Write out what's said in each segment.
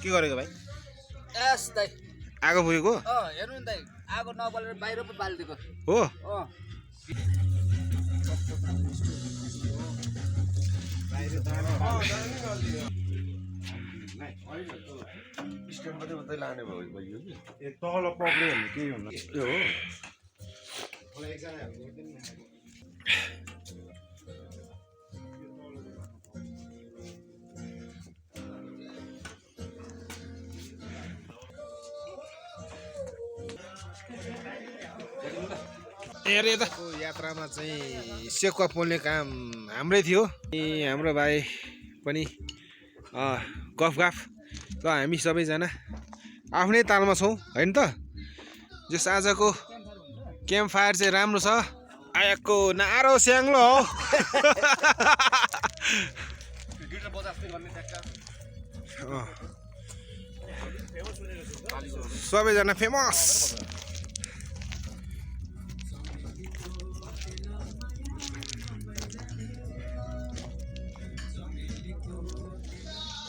के गरेको भाइ एस दाइ आगो पुगेको हेर्नु नि दाइ आगो नबलेर बाहिर पो बालिदिएको हो स्ट्यान्ड पनि उतै लाने भयो कि तल पक्रियो भने केही हुन्न त्यो हो हेरे त यात्रामा चाहिँ सेकुवा पोल्ने काम हाम्रै थियो अनि हाम्रो भाइ पनि गफ गफ ल हामी सबैजना आफ्नै तालमा छौँ होइन त जस आजको क्याम्प फायर चाहिँ राम्रो छ आएको नारो स्याङ्लो हो सबैजना फेमस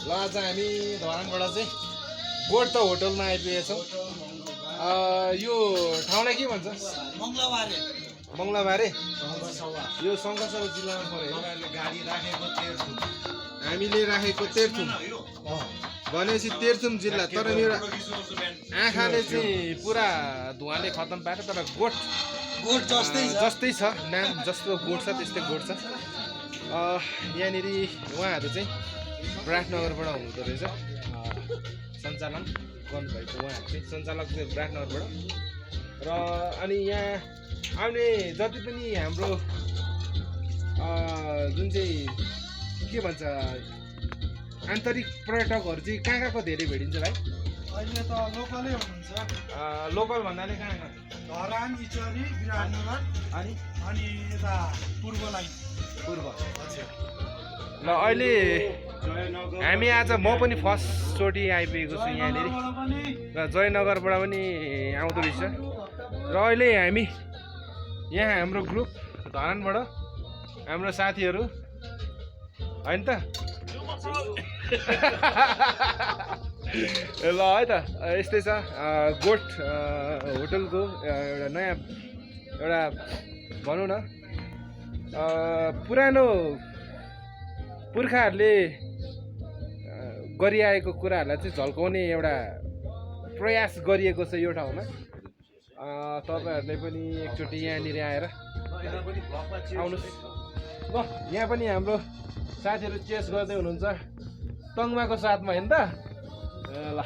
ल आज हामी धरानबाट चाहिँ गोठ त होटलमा आइपुगेछौँ यो ठाउँलाई के भन्छ मङ्गलाबारे यो शङ्खसभा जिल्लामा पऱ्यो हामीले राखेको तेह्रथुम भनेपछि तेह्रथुम जिल्ला तर मेरो आँखाले चाहिँ पुरा धुवाले खतम पाएर तर गोठ जस्तै छ नाम जस्तो गोठ छ त्यस्तै गोठ छ यहाँनिर उहाँहरू चाहिँ विराटनगरबाट हुनुहुँदो रहेछ सञ्चालन गर्नुभएको उहाँहरू चाहिँ सञ्चालक चाहिँ विराटनगरबाट र अनि यहाँ आउने जति पनि हाम्रो जुन चाहिँ के भन्छ आन्तरिक पर्यटकहरू चाहिँ कहाँ कहाँको धेरै भेटिन्छ भाइ अहिले त लोकलै हुनुहुन्छ लोकल भन्नाले कहाँ कहाँ धरान इचरी विराटनगर अनि यता पूर्व लाइन पूर्व ल अहिले हामी आज म पनि फर्स्टचोटि आइपुगेको छु यहाँनिर र जयनगरबाट पनि आउँदो रहेछ र अहिले हामी यहाँ हाम्रो ग्रुप धरानबाट हाम्रो साथीहरू होइन त ल है त यस्तै छ गोठ होटलको एउटा नयाँ एउटा भनौँ न पुरानो पुर्खाहरूले गरिआएको कुराहरूलाई चाहिँ झल्काउने एउटा प्रयास गरिएको छ यो ठाउँमा तपाईँहरूले पनि एकचोटि यहाँनिर आएर आउनुहोस् ल यहाँ पनि हाम्रो साथीहरू चेस गर्दै हुनुहुन्छ टङ्माको साथमा होइन त ल